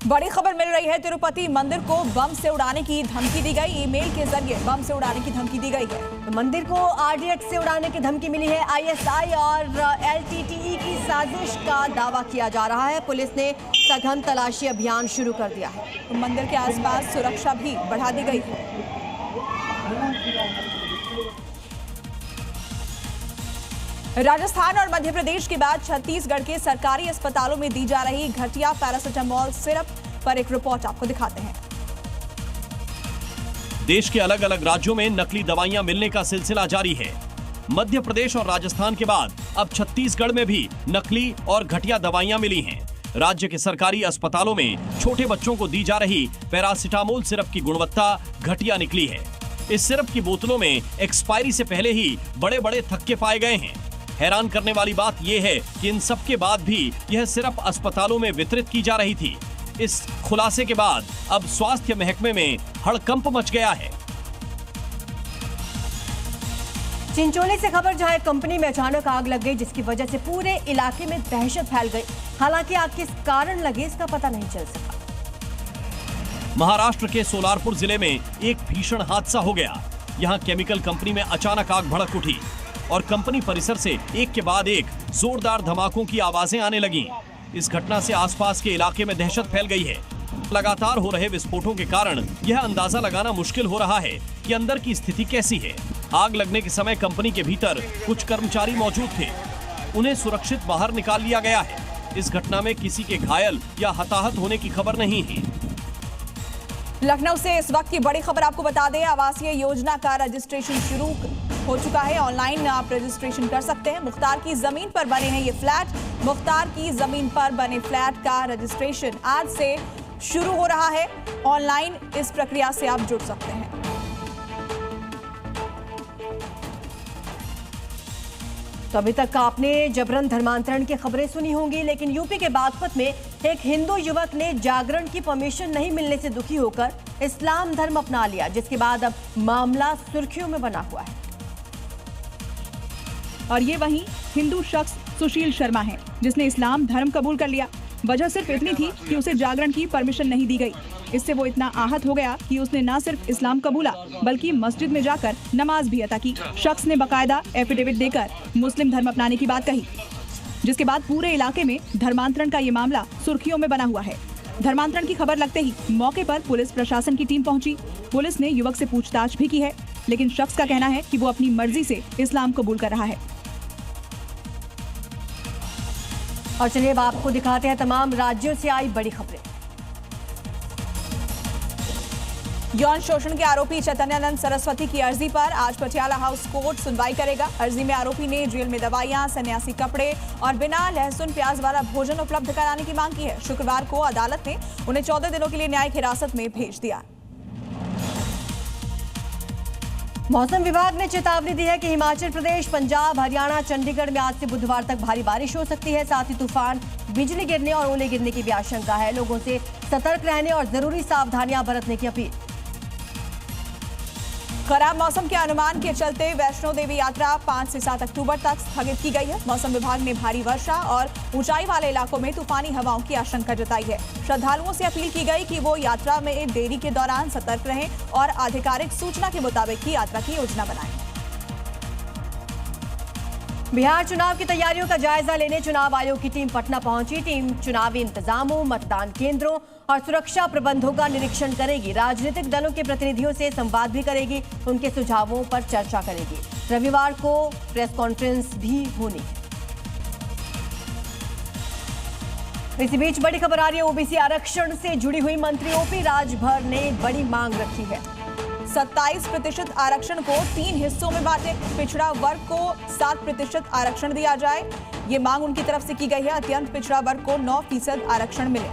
बड़ी खबर मिल रही है। तिरुपति मंदिर को बम से उड़ाने की धमकी दी गई। ईमेल के जरिए बम से उड़ाने की धमकी दी गई है। तो मंदिर को आरडीएक्स से उड़ाने की धमकी मिली है। आईएसआई और एलटीटीई की साजिश का दावा किया जा रहा है। पुलिस ने सघन तलाशी अभियान शुरू कर दिया है। तो मंदिर के आसपास सुरक्षा भी बढ़ा दी गई है। राजस्थान और मध्य प्रदेश के बाद छत्तीसगढ़ के सरकारी अस्पतालों में दी जा रही घटिया पैरासिटामोल सिरप पर एक रिपोर्ट आपको दिखाते हैं। देश के अलग अलग राज्यों में नकली दवाइयां मिलने का सिलसिला जारी है। मध्य प्रदेश और राजस्थान के बाद अब छत्तीसगढ़ में भी नकली और घटिया दवाइयां मिली हैं। राज्य के सरकारी अस्पतालों में छोटे बच्चों को दी जा रही पैरासिटामोल सिरप की गुणवत्ता घटिया निकली है। इस सिरप की बोतलों में एक्सपायरी से पहले ही बड़े बड़े थक्के पाए गए हैं। हैरान करने वाली बात यह है कि इन सब के बाद भी यह सिरप अस्पतालों में वितरित की जा रही थी। इस खुलासे के बाद अब स्वास्थ्य महकमे में हड़कंप मच गया है। चिंचोली से खबर, जहां एक कंपनी में अचानक आग लग गई, जिसकी वजह से पूरे इलाके में दहशत फैल गई। हालांकि आग किस कारण लगी इसका पता नहीं चल सका। महाराष्ट्र के सोलारपुर जिले में एक भीषण हादसा हो गया। यहां केमिकल कंपनी में अचानक आग भड़क उठी और कंपनी परिसर से एक के बाद एक जोरदार धमाकों की आवाजें आने लगीं। इस घटना से आसपास के इलाके में दहशत फैल गई है। लगातार हो रहे विस्फोटों के कारण यह अंदाजा लगाना मुश्किल हो रहा है कि अंदर की स्थिति कैसी है। आग लगने के समय कंपनी के भीतर कुछ कर्मचारी मौजूद थे। उन्हें सुरक्षित बाहर निकाल लिया गया है। इस घटना में किसी के घायल या हताहत होने की खबर नहीं है। लखनऊ से इस वक्त की बड़ी खबर आपको बता दें। आवासीय योजना का रजिस्ट्रेशन शुरू हो चुका है। ऑनलाइन आप रजिस्ट्रेशन कर सकते हैं। मुख्तार की जमीन पर बने हैं ये फ्लैट। मुख्तार की जमीन पर बने फ्लैट का रजिस्ट्रेशन आज से शुरू हो रहा है। ऑनलाइन इस प्रक्रिया से आप जुड़ सकते हैं। तो अभी तक आपने जबरन धर्मांतरण की खबरें सुनी होंगी, लेकिन यूपी के बागपत में एक हिंदू युवक ने जागरण की परमिशन नहीं मिलने से दुखी होकर इस्लाम धर्म अपना लिया, जिसके बाद अब मामला सुर्खियों में बना हुआ है। और ये वही हिंदू शख्स सुशील शर्मा है, जिसने इस्लाम धर्म कबूल कर लिया। वजह सिर्फ इतनी थी कि उसे जागरण की परमिशन नहीं दी गई। इससे वो इतना आहत हो गया कि उसने न सिर्फ इस्लाम कबूला बल्कि मस्जिद में जाकर नमाज भी अता की। शख्स ने बकायदा एफिडेविट देकर मुस्लिम धर्म अपनाने की बात कही, जिसके बाद पूरे इलाके में धर्मांतरण का ये मामला सुर्खियों में बना हुआ है। धर्मांतरण की खबर लगते ही मौके पर पुलिस प्रशासन की टीम पहुंची। पुलिस ने युवक से पूछताछ भी की है, लेकिन शख्स का कहना है कि वो अपनी मर्जी से इस्लाम कबूल कर रहा है। और चलिए अब आपको दिखाते हैं तमाम राज्यों से आई बड़ी खबरें। यौन शोषण के आरोपी चैतन्यानंद सरस्वती की अर्जी पर आज पटियाला हाउस कोर्ट सुनवाई करेगा। अर्जी में आरोपी ने जेल में दवाइयां, सन्यासी कपड़े और बिना लहसुन प्याज वाला भोजन उपलब्ध कराने की मांग की है। शुक्रवार को अदालत ने उन्हें 14 दिनों के लिए न्यायिक हिरासत में भेज दिया। मौसम विभाग ने चेतावनी दी है कि हिमाचल प्रदेश, पंजाब, हरियाणा, चंडीगढ़ में आज से बुधवार तक भारी बारिश हो सकती है। साथ ही तूफान, बिजली गिरने और ओले गिरने की भी आशंका है। लोगों से सतर्क रहने और जरूरी सावधानियां बरतने की अपील। खराब मौसम के अनुमान के चलते वैष्णो देवी यात्रा 5 से 7 अक्टूबर तक स्थगित की गई है। मौसम विभाग ने भारी वर्षा और ऊंचाई वाले इलाकों में तूफानी हवाओं की आशंका जताई है। श्रद्धालुओं से अपील की गई कि वो यात्रा में देरी के दौरान सतर्क रहें और आधिकारिक सूचना के मुताबिक ही यात्रा की योजना बनाएं। बिहार चुनाव की तैयारियों का जायजा लेने चुनाव आयोग की टीम पटना पहुंची। टीम चुनावी इंतजामों, मतदान केंद्रों और सुरक्षा प्रबंधों का निरीक्षण करेगी। राजनीतिक दलों के प्रतिनिधियों से संवाद भी करेगी, उनके सुझावों पर चर्चा करेगी। रविवार को प्रेस कॉन्फ्रेंस भी होनी है। इसी बीच बड़ी खबर आ रही है ओबीसी आरक्षण से जुड़ी हुई। मंत्री ओपी राजभर ने बड़ी मांग रखी है। 27% आरक्षण को 3 हिस्सों में बांटे। पिछड़ा वर्ग को 7% आरक्षण दिया जाए, ये मांग उनकी तरफ से की गई है। अत्यंत पिछड़ा वर्ग को 9% आरक्षण मिले।